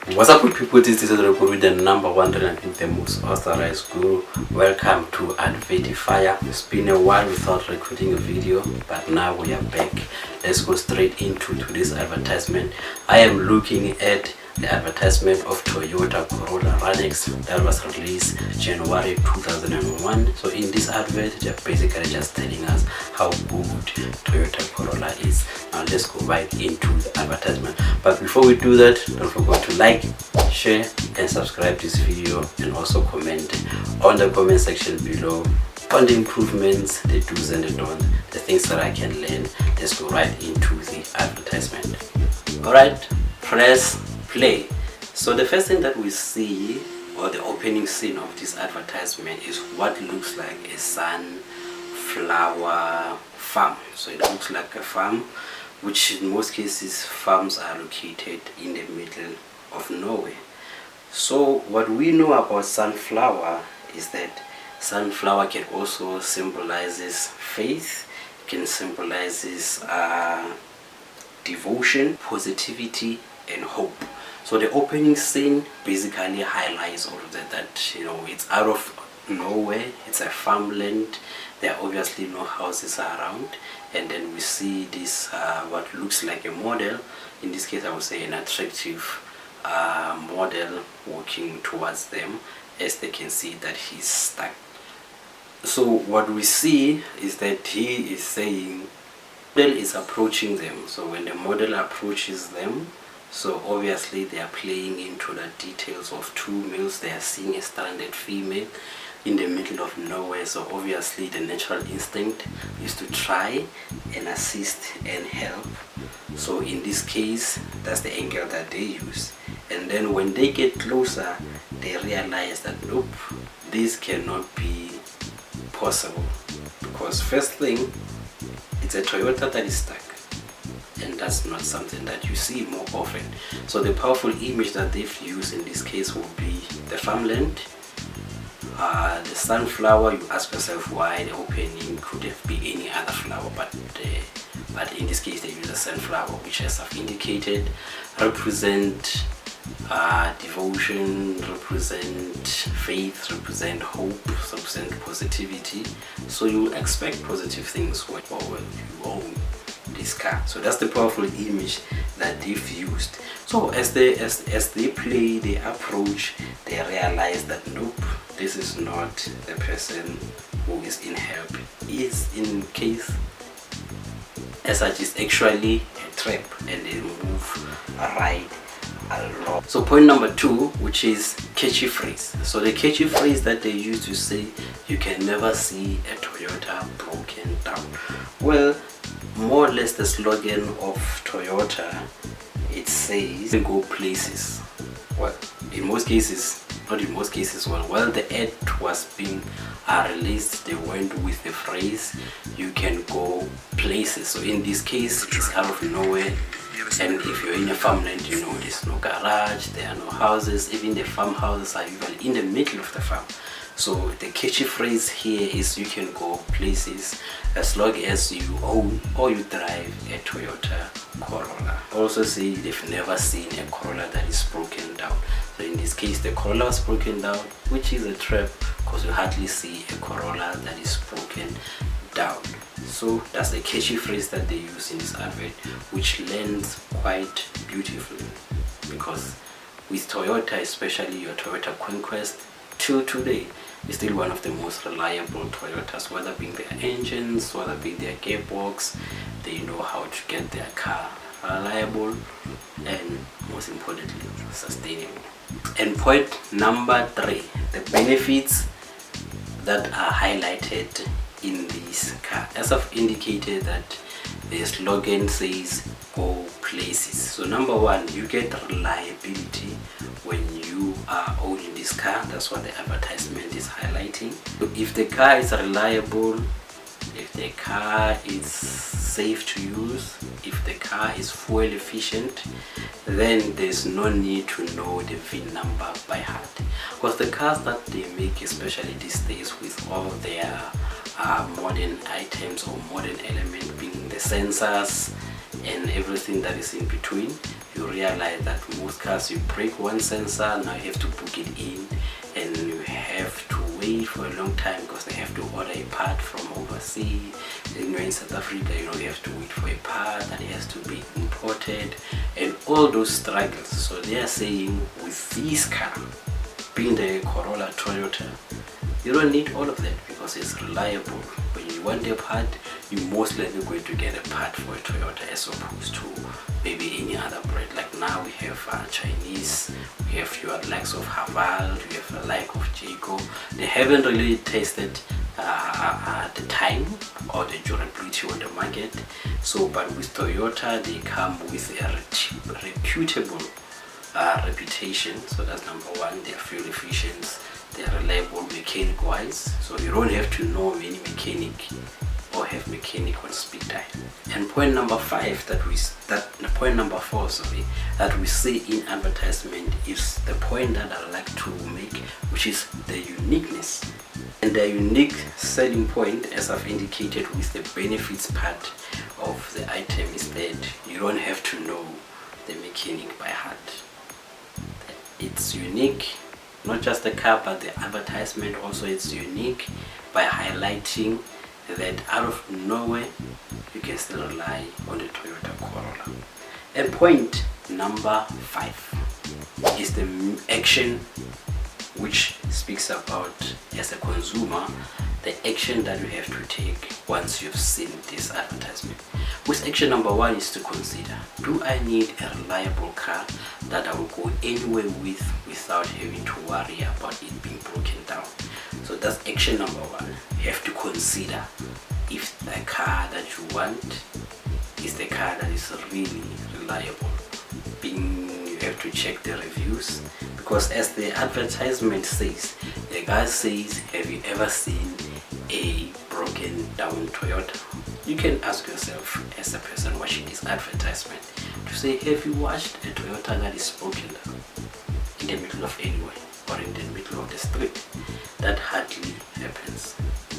What's up with people, this is the guru, the number one and the most authorized guru. Welcome to ADVERTIFIRE. It's been a while without recording a video, but now we are back. Let's go straight into today's advertisement. I am looking at the advertisement of Toyota Corolla Radix that was released January 2001. So in this advert, they're basically just telling us how good Toyota Corolla is. Now let's go right into the advertisement. But before we do that, don't forget to like, share and subscribe this video, and also comment on the comment section below on the improvements, the do's and the don'ts, the things that I can learn. Let's go right into the advertisement. Alright, press play. So the first thing that we see, or the opening scene of this advertisement, is what looks like a sunflower farm. So it looks like a farm, which in most cases farms are located in the middle of nowhere. So what we know about sunflower is that sunflower can also symbolizes faith, can symbolizes devotion, positivity and hope. So the opening scene basically highlights all of that, you know, it's out of nowhere, it's a farmland, there are obviously no houses around, and then we see this what looks like a model, in this case I would say an attractive model walking towards them, as they can see that he's stuck. So what we see is that he is saying model is approaching them. So when the model approaches them, so obviously they are playing into the details of two males. They are seeing a stranded female in the middle of nowhere, so obviously the natural instinct is to try and assist and help. So in this case, that's the angle that they use. And then when they get closer, they realize that nope, this cannot be possible, because first thing, it's a Toyota that is stuck, and that's not something that you see more often. So the powerful image that they've used in this case will be the farmland, the sunflower. You ask yourself why the opening could have been any other flower, but in this case they use a sunflower, which, as I've indicated, represent devotion, represent faith, represent hope, represent positivity. So you expect positive things when you own this car. So that's the powerful image that they've used. So as they play, they approach, they realize that nope, this is not the person who is in help. Is in case as such is actually a trap, and they move right along. So point number 2, which is catchy phrase. So the catchy phrase that they use to say you can never see a Toyota broken down. Well, more or less the slogan of Toyota, it says go places. Well, in most cases, not in most cases, while the ad was being released, they went with the phrase you can go places. So in this case, it's out of nowhere, and if you're in a farmland, you know there's no garage, there are no houses, even the farmhouses are usually in the middle of the farm. So the catchy phrase here is you can go places as long as you own or you drive a Toyota Corolla. Also say they've never seen a Corolla that is broken down. So in this case the Corolla was broken down, which is a trap, because you hardly see a Corolla that is broken down. So that's the catchy phrase that they use in this advert, which lands quite beautifully, because with Toyota, especially your Toyota Conquest, till today is still one of the most reliable Toyotas, whether being their engines, whether being their gearbox. They know how to get their car reliable and, most importantly, sustainable. And point number 3, the benefits that are highlighted in this car. As I've indicated, that the slogan says go places. So number 1, you get reliability when you are owning this car. That's what the advertisement is highlighting. So if the car is reliable, if the car is safe to use, if the car is fuel efficient, then there's no need to know the VIN number by heart, because the cars that they make, especially these days with all their modern items or modern element being the sensors and everything that is in between, you realize that most cars, you break one sensor, now you have to book it in, and you have to wait for a long time because they have to order a part from overseas. Then you're in South Africa, you have to wait for a part and it has to be imported, and all those struggles. So they are saying with this car, being the Corolla Toyota, you don't need all of that because it's reliable. When you want a part, you're most likely going to get a part for a Toyota as opposed to maybe any other brand. Like now we have Chinese, we have your likes of Haval, we have a like of Jayco. They haven't really tested the time or the durability on the market. So, but with Toyota, they come with a reputable reputation. So that's number one. They're fuel efficient, they are reliable mechanic wise, so you don't have to know any mechanic or have mechanic on speed dial. And point number four, that we see in advertisement is the point that I like to make, which is the uniqueness. And the unique selling point, as I've indicated with the benefits part of the item, is that you don't have to know the mechanic by heart. It's unique, not just the car but the advertisement also is unique by highlighting that out of nowhere you can still rely on the Toyota Corolla. And point number 5 is the action, which speaks about, as a consumer, the action that you have to take once you've seen this advertisement. With action number 1 is to consider, do I need a reliable car that I will go anywhere with without having to worry about it being broken down? So that's action number 1. You have to consider if the car that you want is the car that is really reliable. You have to check the reviews, because as the advertisement says, the guy says, have you ever seen a broken down Toyota? You can ask yourself as a person watching this advertisement to say, have you watched a Toyota that is broken down in the middle of anywhere or in the middle of the street? That hardly happens.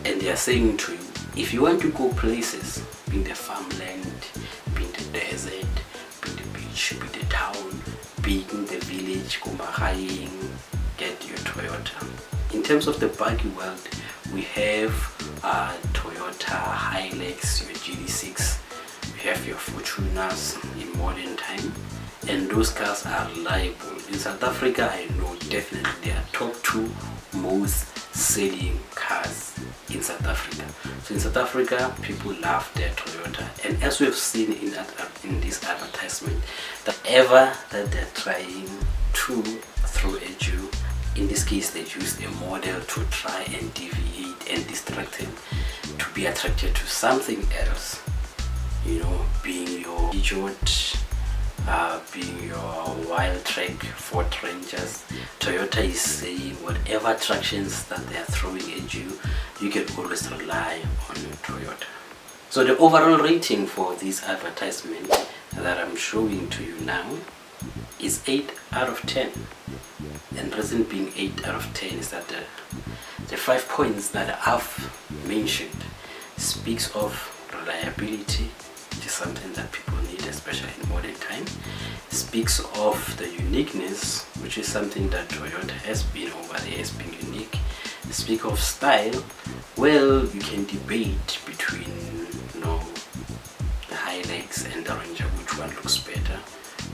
And they are saying to you, if you want to go places, being the farmland, being the desert, being the beach, being the town, being the village, get your Toyota. In terms of the buggy world, we have Toyota Hilux, your GD6, we have your Fortuners in modern time, and those cars are reliable. In South Africa, I know definitely they are top 2 most selling cars in South Africa. So in South Africa, people love their Toyota, and as we have seen in this advertisement, that ever that they're trying to throw at you, in this case they used a model to try and deviate and distract him to be attracted to something else, being your Peugeot, being your Wild Track, Ford Rangers. Toyota is saying whatever attractions that they are throwing at you, you can always rely on Toyota. So the overall rating for this advertisement that I'm showing to you now is 8 out of 10. And reason being 8 out of 10 is that the 5 points that I've mentioned speaks of reliability, which is something that people need, especially in modern time. Speaks of the uniqueness, which is something that Toyota has been over there, has been unique. Speak of style, well, you can debate between the Hilux and the Ranger, which one looks better,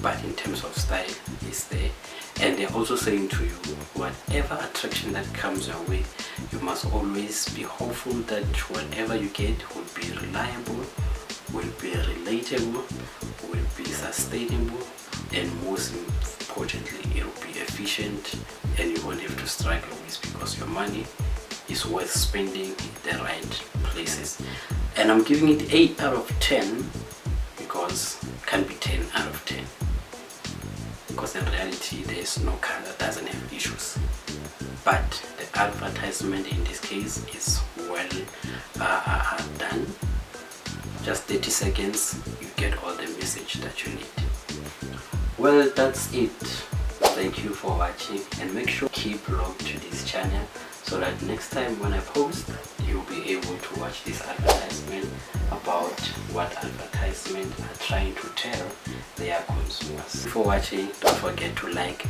but in terms of style, it's there. And they're also saying to you, whatever attraction that comes your way, you must always be hopeful that whatever you get will be reliable, will be relatable, will be sustainable, and most importantly, it will be efficient, and you won't have to struggle with, because your money is worth spending in the right places. And I'm giving it 8 out of 10 because it can be 10 out of 10. Because in reality, there is no car that doesn't have issues. But the advertisement in this case is well done. Just 30 seconds, you get all the message that you need. Well, that's it. Thank you for watching, and make sure to keep logged to this channel so that next time when I post, you'll be able to watch this advertisement about what advertisement are trying to tell their consumers. For watching, don't forget to like,